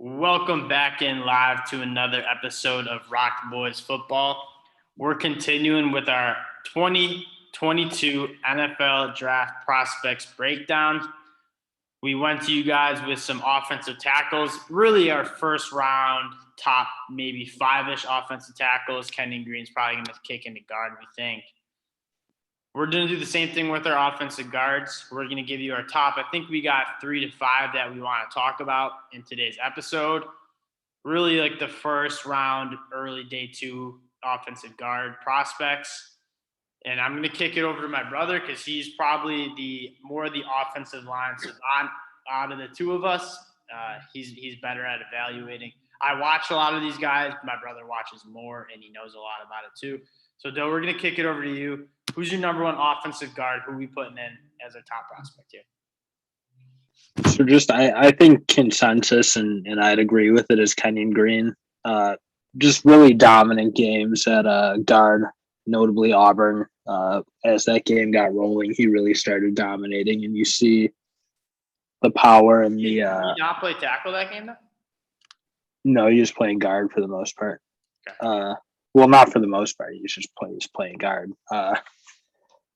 Welcome back in live to another episode of Rock Boys Football. We're continuing with our 2022 NFL Draft Prospects breakdown. We went to you guys with some offensive tackles, really our first round top maybe five-ish offensive tackles. Kenyon Green's probably going to kick into guard, we think. We're going to do the same thing with our offensive guards. We're going to give you our top. I think we got 3 to 5 that we want to talk about in today's episode. Really like the first round, early day 2 offensive guard prospects. And I'm going to kick it over to my brother because he's probably the offensive line. So out of the two of us, he's better at evaluating. I watch a lot of these guys. My brother watches more, and he knows a lot about it too. So, Doe, we're going to kick it over to you. Who's your number one offensive guard? Who are we putting in as our top prospect here? So I think consensus, and I'd agree with it, is Kenyon Green. Just really dominant games at guard, notably Auburn. As that game got rolling, he really started dominating, and you see the power and the. Did he not play tackle that game, though? No, he was playing guard for the most part. Okay. Well, not for the most part. He was playing guard.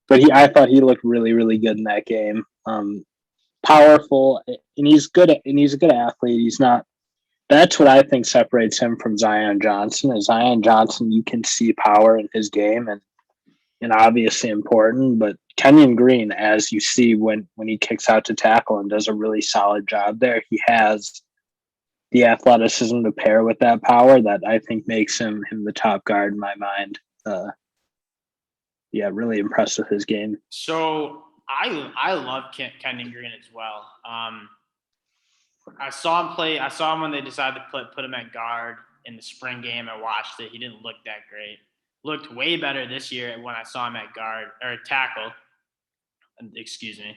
But I thought he looked really, really good in that game. Powerful, and he's good. He's a good athlete. He's not. That's what I think separates him from Zion Johnson. Is Zion Johnson, you can see power in his game, and obviously important. But Kenyon Green, as you see when he kicks out to tackle and does a really solid job there, he has the athleticism to pair with that power that I think makes him the top guard in my mind. Really impressed with his game. So I love Kenyon Green as well. I saw him play. I saw him when they decided to put him at guard in the spring game. I watched it. He didn't look that great. Looked way better this year when I saw him at guard or tackle. Excuse me.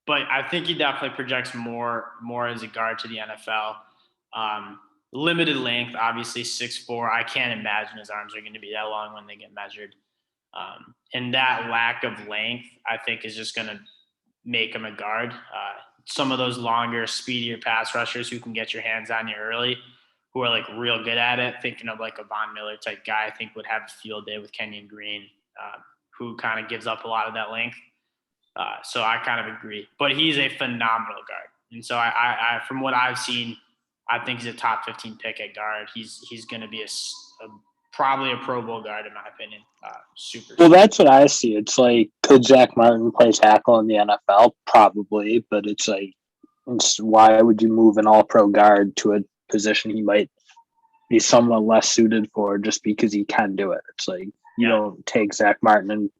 But I think he definitely projects more as a guard to the NFL. Limited length, obviously 6'4". I can't imagine his arms are going to be that long when they get measured. And that lack of length, I think, is just going to make him a guard. Some of those longer, speedier pass rushers who can get your hands on you early, who are like real good at it, thinking of like a Von Miller type guy, I think would have a field day with Kenyon Green, who kind of gives up a lot of that length. So I kind of agree. But he's a phenomenal guard. And so I from what I've seen, I think he's a top 15 pick at guard. He's going to be probably a Pro Bowl guard in my opinion. Super. Well, that's what I see. It's like, could Zach Martin play tackle in the NFL? Probably, but it's like, why would you move an All-Pro guard to a position he might be somewhat less suited for just because he can do it? It's like you don't take Zach Martin and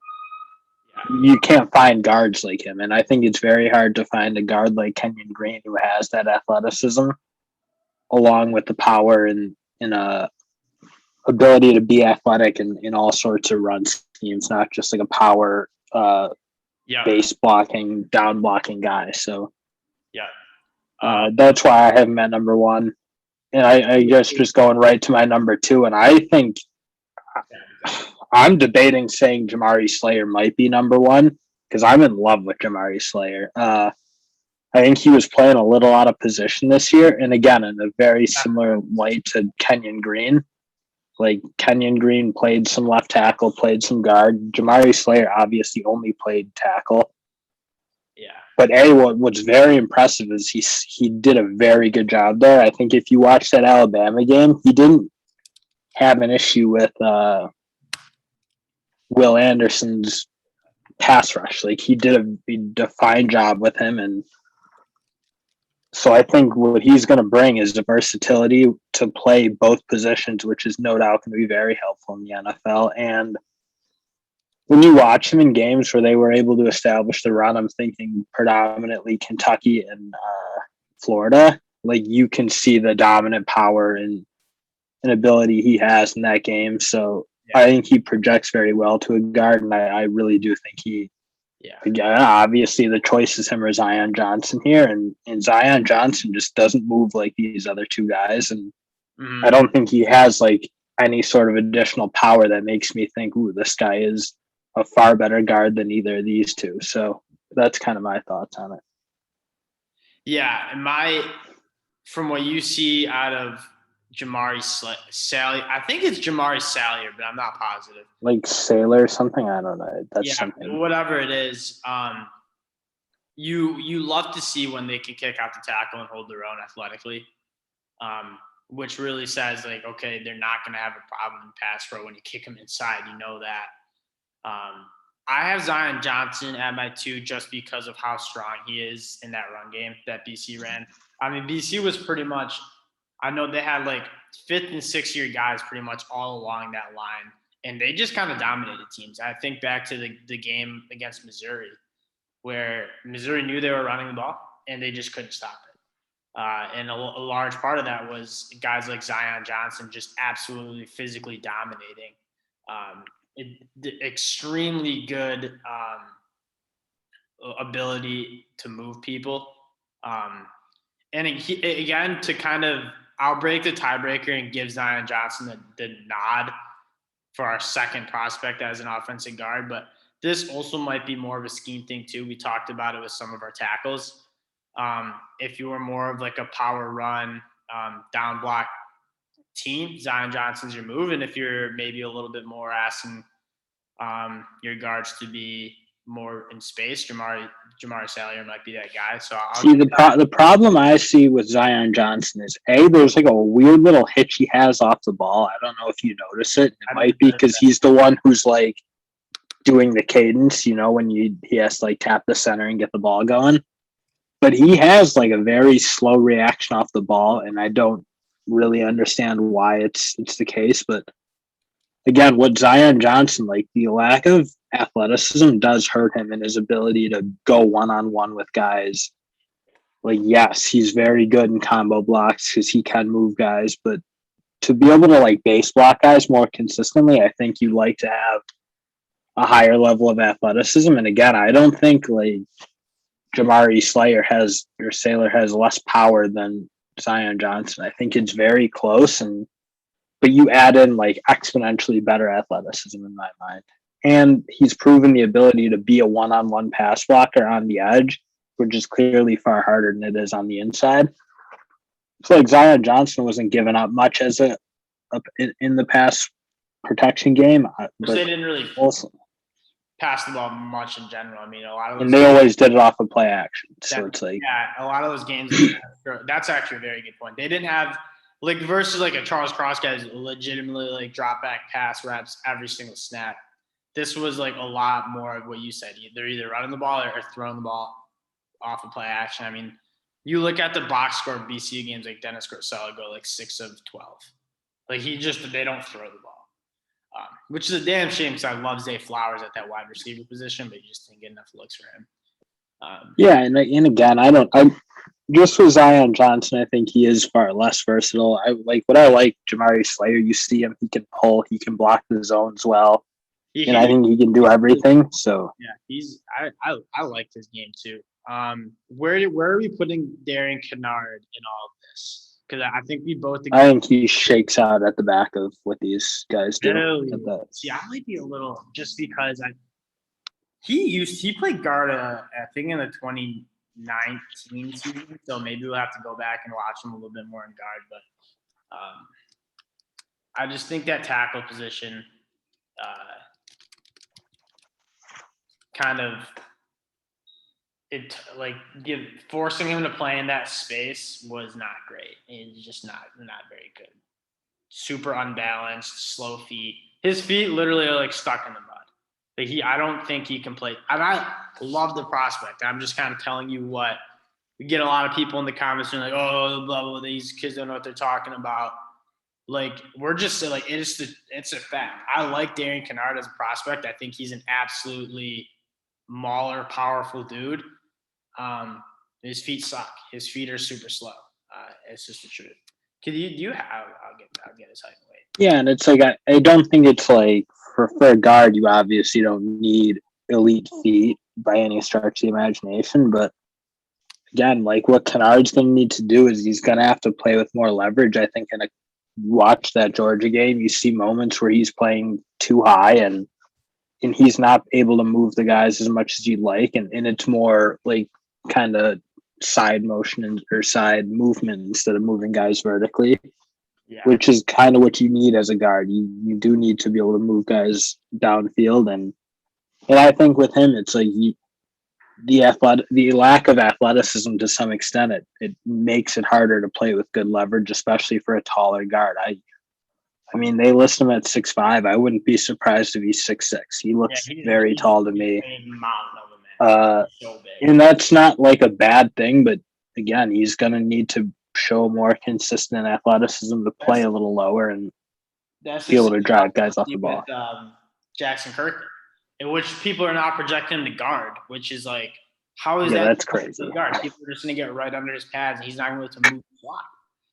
you can't find guards like him. And I think it's very hard to find a guard like Kenyon Green who has that athleticism, along with the power and ability to be athletic in all sorts of run schemes, not just like a power base blocking, down blocking guy. So that's why I have him at number 1. And I guess just going right to my number 2. And I think I'm debating saying Jamaree Salyer might be number 1 because I'm in love with Jamaree Salyer. I think he was playing a little out of position this year. And again, in a very similar light to Kenyon Green. Like Kenyon Green played some left tackle, played some guard. Jamaree Salyer obviously only played tackle. Yeah. But what's very impressive is he did a very good job there. I think if you watch that Alabama game, he didn't have an issue with Will Anderson's pass rush. Like he did a fine job with him, and so I think what he's going to bring is the versatility to play both positions, which is no doubt going to be very helpful in the NFL. And when you watch him in games where they were able to establish the run, I'm thinking predominantly Kentucky and Florida, like you can see the dominant power and ability he has in that game. So I think he projects very well to a guard, and I really do think he obviously the choice is him or Zion Johnson here, and Zion Johnson just doesn't move like these other two guys, and I don't think he has like any sort of additional power that makes me think, ooh, this guy is a far better guard than either of these two. So that's kind of my thoughts on it. Yeah, and from what you see out of Jamaree Salyer, I think it's Jamaree Salyer, but I'm not positive. Like Sailor or something. I don't know. That's something. Whatever it is. You love to see when they can kick out the tackle and hold their own athletically, which really says like, okay, they're not going to have a problem in pass pro when you kick them inside. You know that. I have Zion Johnson at my 2 just because of how strong he is in that run game that BC ran. I mean, BC was pretty much, I know they had like 5th and 6th year guys pretty much all along that line, and they just kind of dominated teams. I think back to the game against Missouri, where Missouri knew they were running the ball and they just couldn't stop it. And a large part of that was guys like Zion Johnson just absolutely physically dominating. Extremely good ability to move people. And again, to kind of, I'll break the tiebreaker and give Zion Johnson the nod for our second prospect as an offensive guard. But this also might be more of a scheme thing too. We talked about it with some of our tackles. If you were more of like a power run, down block team, Zion Johnson's your move. And if you're maybe a little bit more asking your guards to be more in space, Jamaree Salyer might be that guy. So the problem I see with Zion Johnson is there's like a weird little hitch he has off the ball. I don't know if you notice it. It might be because he's the one who's like doing the cadence, when he has to like tap the center and get the ball going. But he has like a very slow reaction off the ball, and I don't really understand why it's the case. But again, what Zion Johnson, like the lack of athleticism does hurt him in his ability to go one-on-one with guys. Like, yes, he's very good in combo blocks because he can move guys, but to be able to like base block guys more consistently, I think you like to have a higher level of athleticism. And again, I don't think like Jamaree Salyer has less power than Zion Johnson. I think it's very close, but you add in like exponentially better athleticism in my mind. And he's proven the ability to be a one-on-one pass blocker on the edge, which is clearly far harder than it is on the inside. So like Zion Johnson wasn't given up much as in the pass protection game. But they didn't really pass the ball much in general. I mean, a lot of and they always did it off of play action. So it's like a lot of those games. That's actually a very good point. They didn't have like versus like a Charles Cross guy who's legitimately like drop back pass reps every single snap. This was like a lot more of what you said. They're either running the ball or throwing the ball off of play action. I mean, you look at the box score of BC games, like Dennis Grosella go like 6 of 12. Like they don't throw the ball. Which is a damn shame because I love Zay Flowers at that wide receiver position, but you just didn't get enough looks for him. And again, just with Zion Johnson, I think he is far less versatile. I like Jamaree Salyer. You see him; he can pull, he can block the zones well, and I think he can do everything. So I like his game too. Where are we putting Darrian Kinnard in all of this? Because I think we both agree. I think he shakes out at the back of what these guys do. Really? See, I might be a little just because he played guard I think in the 2019 season, so maybe we'll have to go back and watch him a little bit more in guard. But I just think that tackle position kind of forcing him to play in that space was not great. It's just not very good. Super unbalanced, slow feet. His feet literally are like stuck in the mud. Like I don't think he can play. And I love the prospect. I'm just kind of telling you what we get. A lot of people in the comments are like, "Oh, blah blah. These kids don't know what they're talking about." Like we're just like it's a fact. I like Darrian Kinnard as a prospect. I think he's an absolutely mauler, powerful dude. His feet suck. His feet are super slow. It's just the truth. I'll get his height and weight. Yeah, and it's like I don't think it's like for a guard you obviously don't need elite feet by any stretch of the imagination, but again, like what Kinnard's going to need to do is he's going to have to play with more leverage. I think watch that Georgia game, you see moments where he's playing too high and he's not able to move the guys as much as you'd like, and it's more like kind of side motion or side movement instead of moving guys vertically, Yeah. which is kind of what you need as a guard. You do need to be able to move guys downfield, and I think with him, it's like the lack of athleticism to some extent, it makes it harder to play with good leverage, especially for a taller guard. I mean, they list him at 6'5". I wouldn't be surprised if he's 6'6". He looks very tall to me. A mountain of a man. So big. And that's not like a bad thing, but again, he's going to need to show more consistent athleticism to play a little lower and be able to drive guys off the ball. With, Jackson Kirk, in which people are not projecting him to guard, which is like, how is that? That's crazy. Guard? People are just going to get right under his pads, and he's not going to be able to move the block.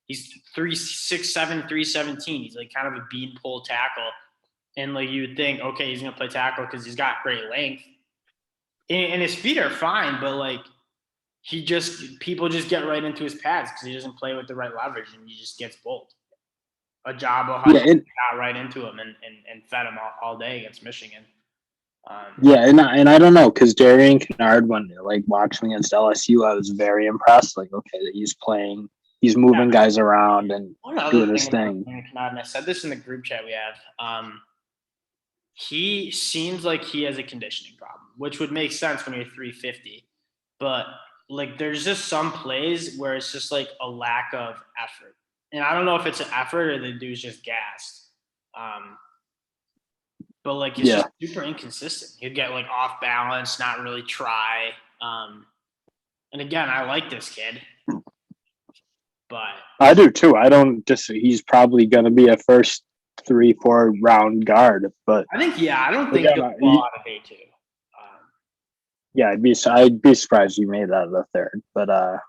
He's 6'7", 317. He's like kind of a beanpole tackle. And like you would think, okay, he's going to play tackle because he's got great length. And his feet are fine, but like people just get right into his pads because he doesn't play with the right leverage, and he just gets bowled. Ojabo got right into him and fed him all day against Michigan. And I don't know, because Darrian Kinnard, when like watching against LSU, I was very impressed. Like, okay, that he's playing. He's moving guys around and doing his thing. And I said this in the group chat we have. He seems like he has a conditioning problem, which would make sense when you're 350. But like, there's just some plays where it's just like a lack of effort. And I don't know if it's an effort or the dude's just gassed. But like, it's just super inconsistent. He'd get like off balance, not really try. And again, I like this kid. But I do too. I don't he's probably going to be a first 3-4 round guard, but I think I don't think he'll fall out of day 2. I'd be surprised you made that the third, but I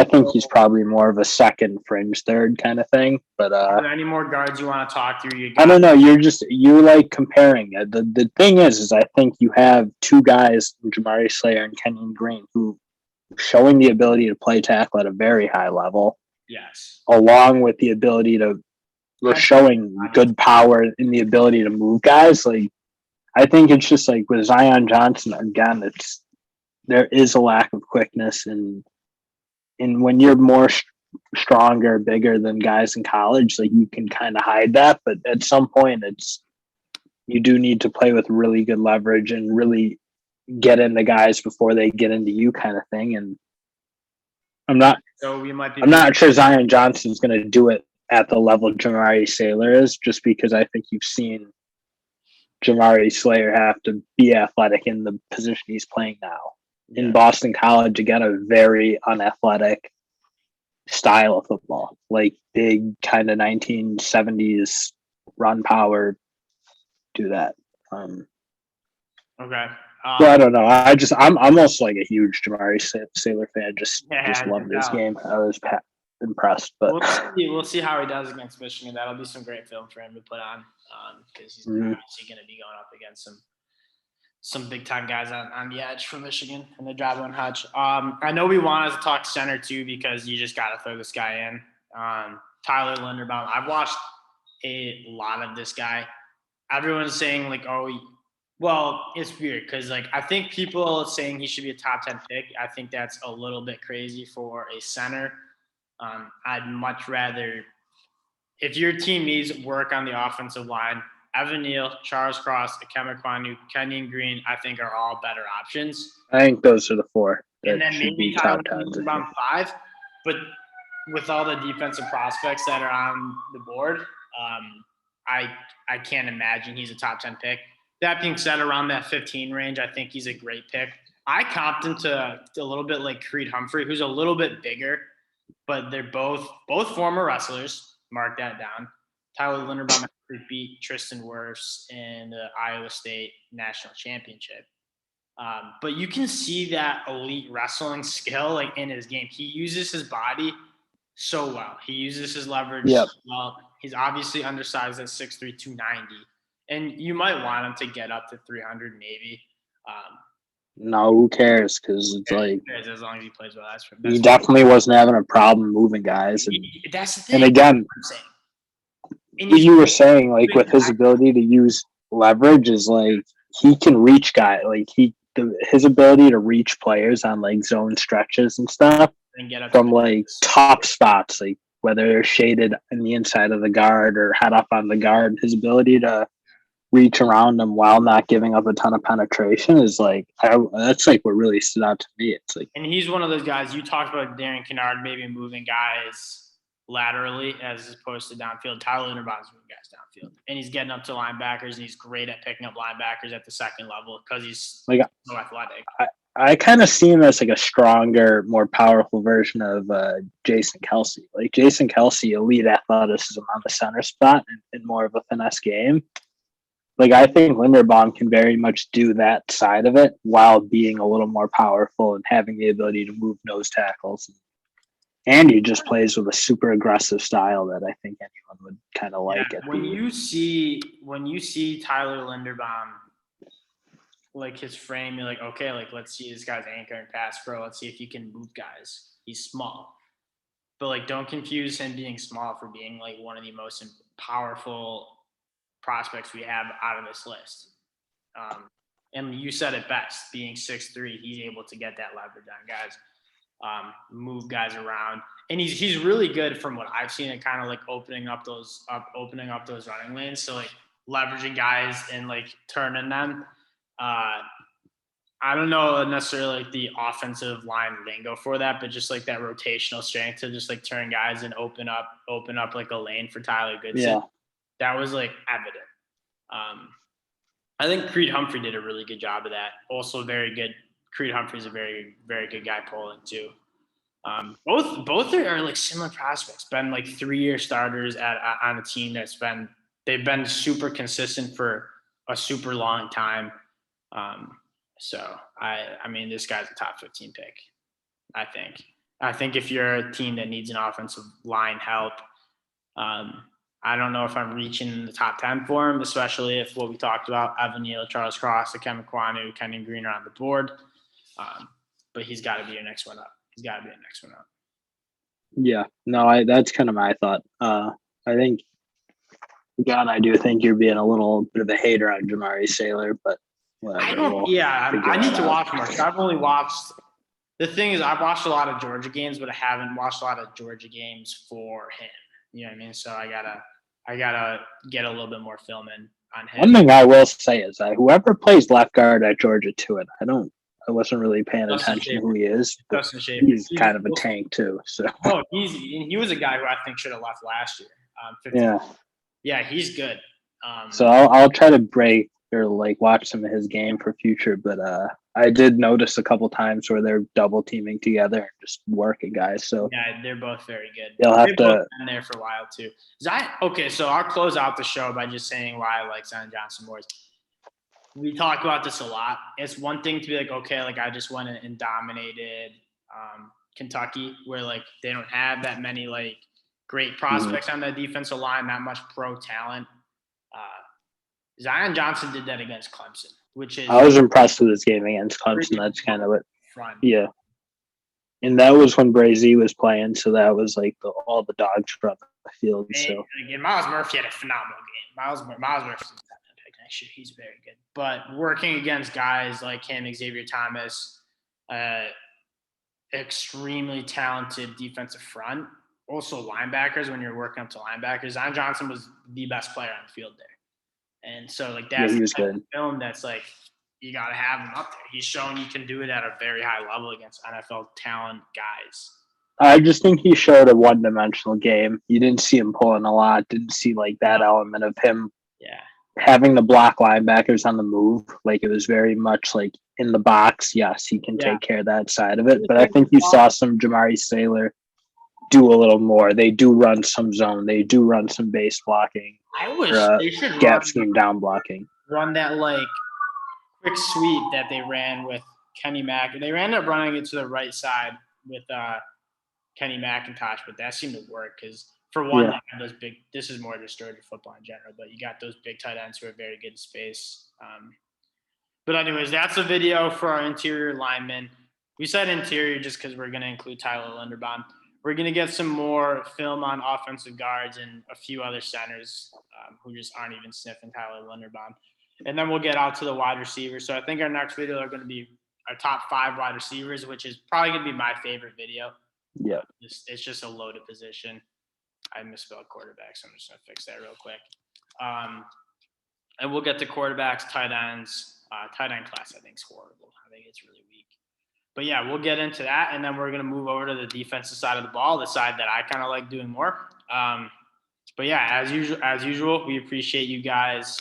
think he's probably more of a second fringe third kind of thing. But are there any more guards you want to talk through? I don't know. You're like comparing. The thing is I think you have two guys, Jamaree Salyer and Kenyon Green, who showing the ability to play tackle at a very high level. Yes. Along with the ability to showing good power and the ability to move guys. Like, I think it's just like with Zion Johnson, again, there is a lack of quickness, and when you're more stronger, bigger than guys in college, like, you can kind of hide that, but at some point you do need to play with really good leverage and really get into guys before they get into you, kind of thing. And I'm not sure Zion Johnson's going to do it at the level Jamaree Salyer is, just because I think you've seen Jamaree Salyer have to be athletic in the position he's playing now. Yeah. In Boston College, again, a very unathletic style of football, like big kind of 1970s run power, do that. Okay. I don't know. I'm almost like a huge Jamaree Salyer fan. Just loved his game. I was impressed. But we'll see how he does against Michigan. That'll be some great film for him to put on, because he's obviously going to be going up against some big time guys on the edge for Michigan and the drive on Hutch. I know we wanted to talk center too, because you just got to throw this guy in. Tyler Linderbaum. I've watched a lot of this guy. Everyone's saying like, well, it's weird because, like, I think people saying he should be a top 10 pick. I think that's a little bit crazy for a center. I'd much rather, if your team needs work on the offensive line, Evan Neal, Charles Cross, Ikema Kwanu, Kenyon Green, I think are all better options. I think those are the four. And then maybe Tyler Linderbaum 5. But with all the defensive prospects that are on the board, I can't imagine he's a top 10 pick. That being said, around that 15 range, I think he's a great pick. I comped him to a little bit like Creed Humphrey, who's a little bit bigger, but they're both former wrestlers. Mark that down. Tyler Linderbaum beat Tristan Wirfs in the Iowa State National Championship. But you can see that elite wrestling skill like in his game. He uses his body so well. He uses his leverage well. He's obviously undersized at 6'3", 290. And you might want him to get up to 300 maybe. No, who cares? Because it's like, as long as he plays well, that's he definitely wasn't having a problem moving guys. And, that's the thing. And again, you were saying, like, with his ability to use leverage, is like he can reach guys. Like, his ability to reach players on like zone stretches and stuff And get up from to like top spots, like whether they're shaded in the inside of the guard or head up on the guard, his ability to reach around them while not giving up a ton of penetration is like that's like what really stood out to me. It's like, and he's one of those guys you talked about, Darrian Kinnard maybe moving guys laterally as opposed to downfield. Tyler Linderbaum is moving guys downfield, and he's getting up to linebackers, and he's great at picking up linebackers at the second level because he's like so athletic. I kind of see him as like a stronger, more powerful version of Jason Kelsey. Like Jason Kelsey, elite athleticism on the center spot and more of a finesse game. Like I think Linderbaum can very much do that side of it while being a little more powerful and having the ability to move nose tackles. And he just plays with a super aggressive style that I think anyone would kind of like. When you see Tyler Linderbaum, like his frame, you're like, okay, like let's see this guy's anchor and pass pro. Let's see if he can move guys. He's small, but like don't confuse him being small for being like one of the most powerful prospects we have out of this list. And you said it best, being 6'3", he's able to get that leverage on guys, move guys around. And he's really good from what I've seen at kind of like opening up those running lanes. So like leveraging guys and like turning them. I don't know necessarily like the offensive line lingo for that, but just like that rotational strength to just like turn guys and open up like a lane for Tyler Goodson. Yeah. That was like evident. I think Creed Humphrey did a really good job of that. Also very good. Creed Humphrey's a very, very good guy pulling too. Both are like similar prospects. Been like 3-year starters on a team they've been super consistent for a super long time. So I mean, this guy's a top 15 pick. I think if you're a team that needs an offensive line help, I don't know if I'm reaching the top 10 for him, especially if what we talked about, Evan Neal, Charles Cross, Akem Kwanu, Kenyon Green are on the board. But he's got to be your next one up. Yeah, no, that's kind of my thought. I think, God, I do think you're being a little bit of a hater on Jamaree Salyer, but whatever. I need to watch more. I've only watched. The thing is, I've watched a lot of Georgia games, but I haven't watched a lot of Georgia games for him. You know what I mean? So I gotta get a little bit more film in on him. One thing I will say is that whoever plays left guard at Georgia to it, I wasn't really paying attention to who he is. He's kind of a tank too. So he was a guy who I think should have left last yeah, year. Yeah, he's good. So I'll try to break or like watch some of his game for future, but I did notice a couple times where they're double teaming together and just working guys. So yeah, they're both very good. They'll have They've to both been there for a while too. Okay, so I'll close out the show by just saying why I like Zion Johnson more. We talk about this a lot. It's one thing to be like, okay, like I just went and dominated Kentucky, where like they don't have that many like great prospects on the defensive line, not much pro talent. Zion Johnson did that against Clemson, which is I was impressed with his game against Clemson. That's kind of it. Front. Yeah. And that was when Brazee was playing, so that was like all the dogs were on the field. So and Miles Murphy had a phenomenal game. Miles Murphy's pick next year. He's very good. But working against guys like him, Xavier Thomas, extremely talented defensive front, also linebackers. When you're working up to linebackers, Zion Johnson was the best player on the field there. And so, like, that's the type of film that's like you got to have him up there. He's shown you can do it at a very high level against NFL talent guys. I just think he showed a one-dimensional game. You didn't see him pulling a lot. Didn't see like that element of him having the block linebackers on the move. Like it was very much like in the box. Yes, he can take care of that side of it. But I think you saw some Jamaree Salyer do a little more. They do run some zone. They do run some base blocking. I wish they should gap scheme down blocking. Run that like quick sweep that they ran with Kenny Mack. They ended up running it to the right side with Kenny McIntosh, but that seemed to work because for one, they have those big. This is more just Georgia football in general, but you got those big tight ends who are very good in space. But anyways, that's a video for our interior linemen. We said interior just because we're going to include Tyler Linderbaum. We're going to get some more film on offensive guards and a few other centers who just aren't even sniffing Tyler Linderbaum. And then we'll get out to the wide receivers. So I think our next video are going to be our top 5 wide receivers, which is probably going to be my favorite video. Yeah. It's just a loaded position. I misspelled quarterback, so I'm just going to fix that real quick. And we'll get to quarterbacks, tight ends. Tight end class, I think, is horrible. I think it's really weak. But yeah, we'll get into that, and then we're going to move over to the defensive side of the ball, the side that I kind of like doing more. But yeah, as usual, we appreciate you guys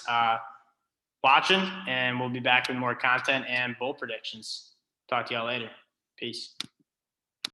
watching, and we'll be back with more content and bowl predictions. Talk to y'all later. Peace.